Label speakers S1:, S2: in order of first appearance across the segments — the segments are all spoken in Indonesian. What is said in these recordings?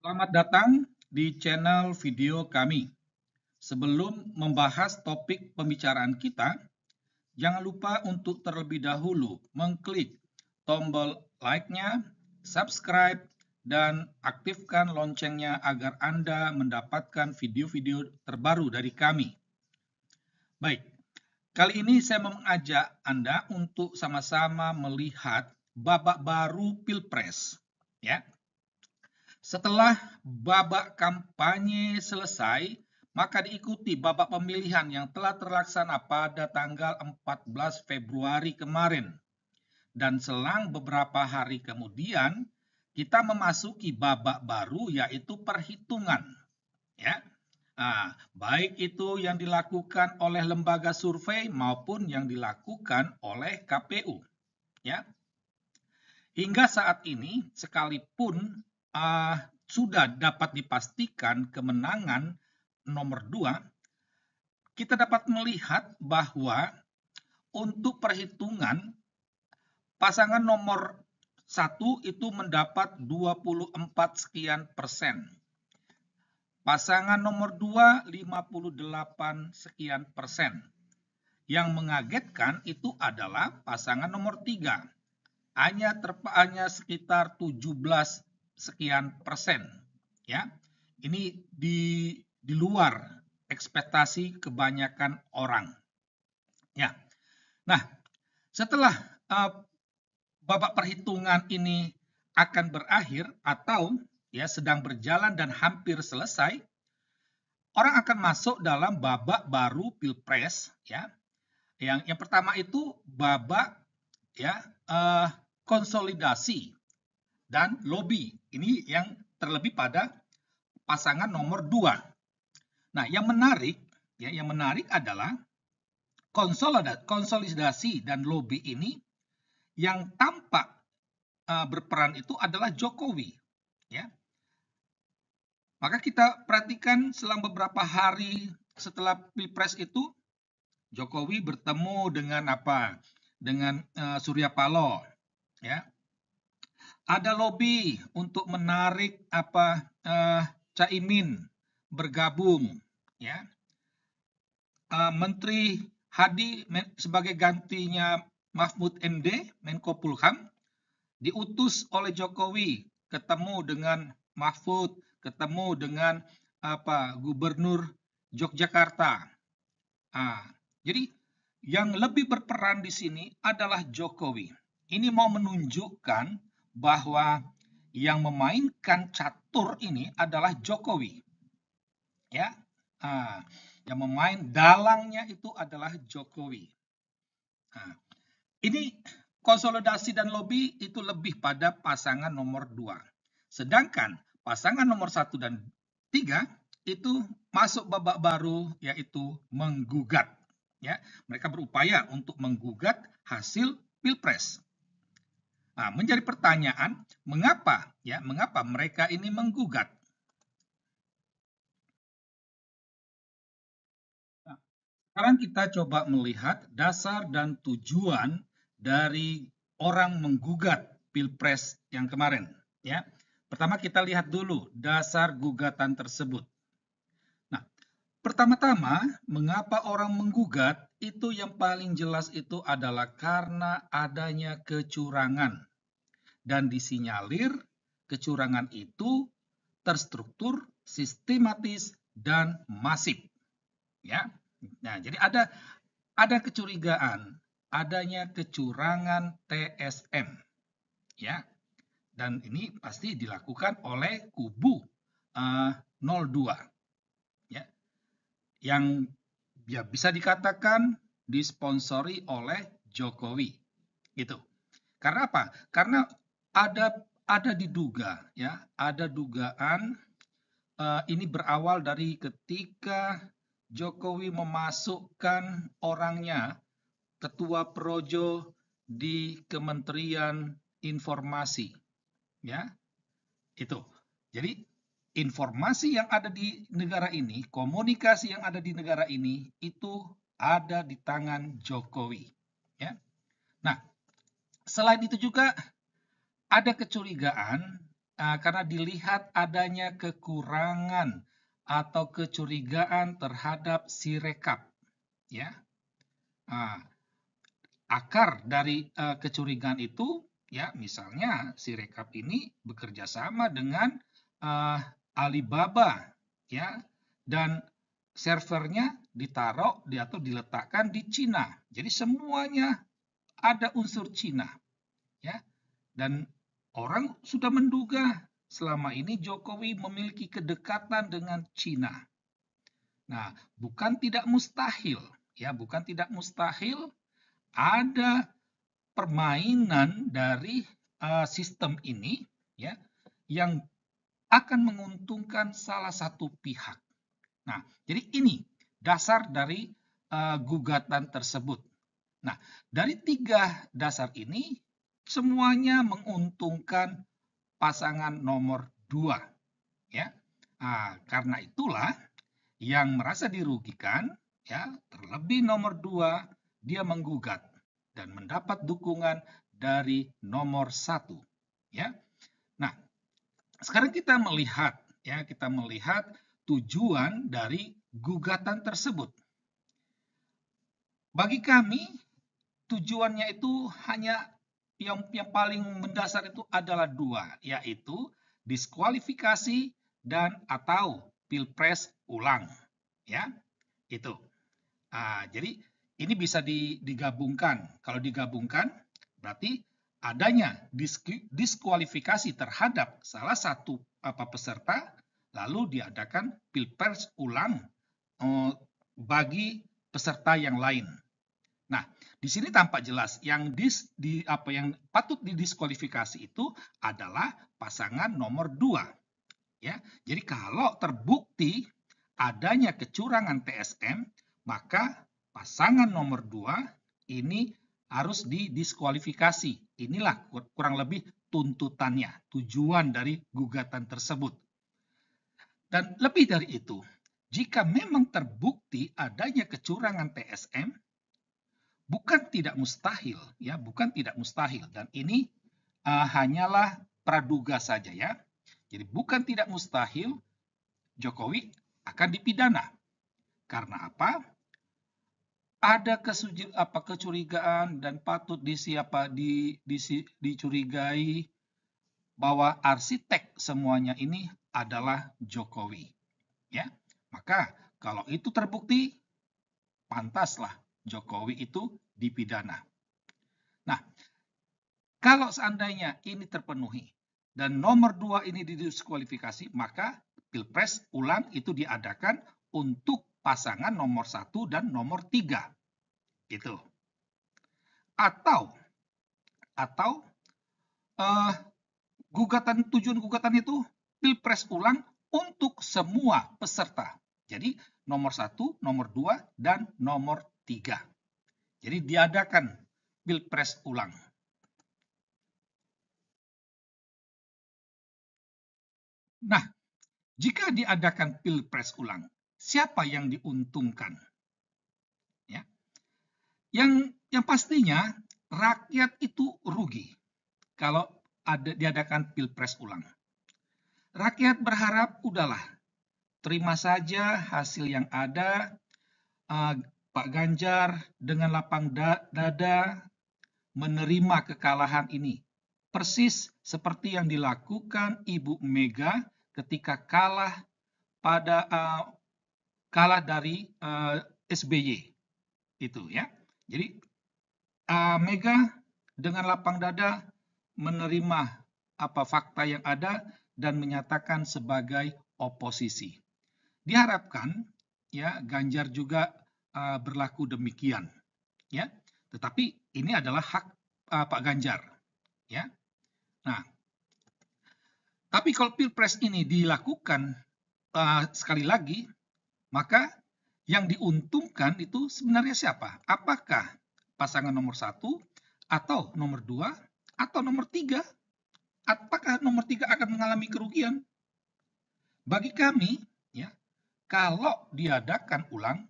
S1: Selamat datang di channel video kami. Sebelum membahas topik pembicaraan kita, jangan lupa untuk terlebih dahulu mengklik tombol like-nya, subscribe, dan aktifkan loncengnya agar Anda mendapatkan video-video terbaru dari kami. Baik, kali ini saya mengajak Anda untuk sama-sama melihat babak baru Pilpres. Ya. Setelah babak kampanye selesai, maka diikuti babak pemilihan yang telah terlaksana pada tanggal 14 Februari kemarin. Dan selang beberapa hari kemudian, kita memasuki babak baru yaitu perhitungan. Ya. Baik itu yang dilakukan oleh lembaga survei maupun yang dilakukan oleh KPU. Ya. Hingga saat ini, sekalipun sudah dapat dipastikan kemenangan nomor 2, kita dapat melihat bahwa untuk perhitungan pasangan nomor 1 itu mendapat 24 sekian persen. Pasangan nomor 2 58 sekian persen. Yang mengagetkan itu adalah pasangan nomor 3. Hanya sekitar 17 sekian persen. Ya, ini di luar ekspektasi kebanyakan orang. Ya, nah setelah babak perhitungan ini akan berakhir atau ya sedang berjalan dan hampir selesai, orang akan masuk dalam babak baru Pilpres. Ya, yang pertama itu babak ya konsolidasi dan lobby. Ini yang terlebih pada pasangan nomor 2. Nah, yang menarik adalah konsolidasi dan lobby ini yang tampak berperan itu adalah Jokowi. Ya. Maka kita perhatikan selang beberapa hari setelah Pilpres itu, Jokowi bertemu dengan Dengan Surya Paloh. Ya. Ada lobby untuk menarik Caimin bergabung, ya. Menteri Hadi sebagai gantinya Mahfud MD, Menko Polhukam, diutus oleh Jokowi ketemu dengan Mahfud, ketemu dengan Gubernur Yogyakarta. Jadi yang lebih berperan di sini adalah Jokowi. Ini mau menunjukkan bahwa yang memainkan catur ini adalah Jokowi. Ya, yang memain dalangnya itu adalah Jokowi. Ini konsolidasi dan lobby itu lebih pada pasangan nomor 2. Sedangkan pasangan nomor 1 dan 3 itu masuk babak baru yaitu menggugat. Ya, mereka berupaya untuk menggugat hasil Pilpres. Menjadi pertanyaan, mengapa mereka ini menggugat? Sekarang kita coba melihat dasar dan tujuan dari orang menggugat Pilpres yang kemarin. Ya, pertama kita lihat dulu dasar gugatan tersebut. Nah, pertama-tama, mengapa orang menggugat? Itu yang paling jelas itu adalah karena adanya kecurangan. Dan disinyalir kecurangan itu terstruktur, sistematis, dan masif. Ya. Nah, jadi ada kecurigaan adanya kecurangan TSM. Ya. Dan ini pasti dilakukan oleh kubu 02. Ya. Yang ya bisa dikatakan disponsori oleh Jokowi. Gitu. Karena apa? Karena ada diduga, ya, ada dugaan ini berawal dari ketika Jokowi memasukkan orangnya, Ketua Projo di Kementerian Informasi, ya, itu. Jadi informasi yang ada di negara ini, komunikasi yang ada di negara ini itu ada di tangan Jokowi, ya. Nah, selain itu juga ada kecurigaan karena dilihat adanya kekurangan atau kecurigaan terhadap Sirekap, ya. Akar dari kecurigaan itu, ya, misalnya Sirekap ini bekerja sama dengan Alibaba, ya, dan servernya ditaruh atau diletakkan di Cina. Jadi semuanya ada unsur Cina, ya. Dan orang sudah menduga selama ini Jokowi memiliki kedekatan dengan Cina. Nah, bukan tidak mustahil, ya, bukan tidak mustahil ada permainan dari sistem ini, ya, yang akan menguntungkan salah satu pihak. Nah, jadi ini dasar dari gugatan tersebut. Nah, dari 3 dasar ini semuanya menguntungkan pasangan nomor 2, ya. Karena itulah yang merasa dirugikan, ya, terlebih nomor 2, dia menggugat dan mendapat dukungan dari nomor 1, ya. Nah, sekarang kita melihat, ya, tujuan dari gugatan tersebut. Bagi kami, tujuannya itu hanya yang paling mendasar itu adalah 2, yaitu diskualifikasi dan atau pilpres ulang, ya, itu. Jadi ini bisa digabungkan. Kalau digabungkan, berarti adanya diskualifikasi terhadap salah satu peserta, lalu diadakan pilpres ulang bagi peserta yang lain. Nah, di sini tampak jelas yang patut didiskualifikasi itu adalah pasangan nomor 2. Ya, jadi kalau terbukti adanya kecurangan TSM, maka pasangan nomor 2 ini harus didiskualifikasi. Inilah kurang lebih tuntutannya, tujuan dari gugatan tersebut. Dan lebih dari itu, jika memang terbukti adanya kecurangan TSM, bukan tidak mustahil, ya, bukan tidak mustahil, dan ini hanyalah praduga saja, ya. Jadi bukan tidak mustahil Jokowi akan dipidana. Karena apa? Ada kecurigaan dan patut dicurigai bahwa arsitek semuanya ini adalah Jokowi, ya. Maka kalau itu terbukti, pantaslah Jokowi itu dipidana. Nah, kalau seandainya ini terpenuhi dan nomor 2 ini didiskualifikasi, maka pilpres ulang itu diadakan untuk pasangan nomor 1 dan nomor 3. Gitu. Atau tujuan gugatan itu pilpres ulang untuk semua peserta. Jadi nomor 1, nomor 2, dan nomor 3. Jadi diadakan pilpres ulang. Nah, jika diadakan pilpres ulang, siapa yang diuntungkan? Ya. Yang pastinya rakyat itu rugi kalau diadakan pilpres ulang. Rakyat berharap udahlah, terima saja hasil yang ada. Pak Ganjar dengan lapang dada menerima kekalahan ini. Persis seperti yang dilakukan Ibu Mega ketika kalah dari SBY. Itu, ya. Jadi Mega dengan lapang dada menerima fakta yang ada dan menyatakan sebagai oposisi. Diharapkan, ya, Ganjar juga berlaku demikian, ya. Tetapi ini adalah hak Pak Ganjar, ya. Nah, tapi kalau pilpres ini dilakukan sekali lagi, maka yang diuntungkan itu sebenarnya siapa? Apakah pasangan nomor 1 atau nomor 2 atau nomor 3? Apakah nomor 3 akan mengalami kerugian? Bagi kami, ya, kalau diadakan ulang,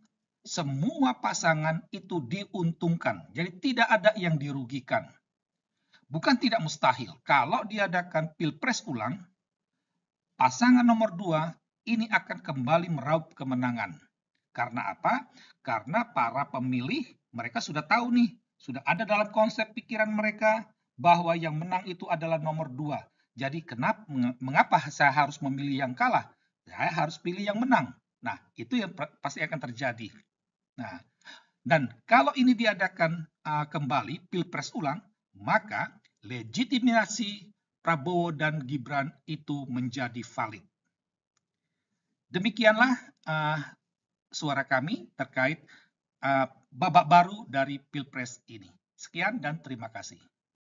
S1: semua pasangan itu diuntungkan. Jadi tidak ada yang dirugikan. Bukan tidak mustahil. Kalau diadakan pilpres ulang, pasangan nomor 2 ini akan kembali meraup kemenangan. Karena apa? Karena para pemilih mereka sudah tahu nih, sudah ada dalam konsep pikiran mereka bahwa yang menang itu adalah nomor 2. Jadi mengapa saya harus memilih yang kalah? Saya harus pilih yang menang. Nah, itu yang pasti akan terjadi. Nah, dan kalau ini diadakan kembali Pilpres ulang, maka legitimasi Prabowo dan Gibran itu menjadi valid. Demikianlah suara kami terkait babak baru dari Pilpres ini. Sekian dan terima kasih.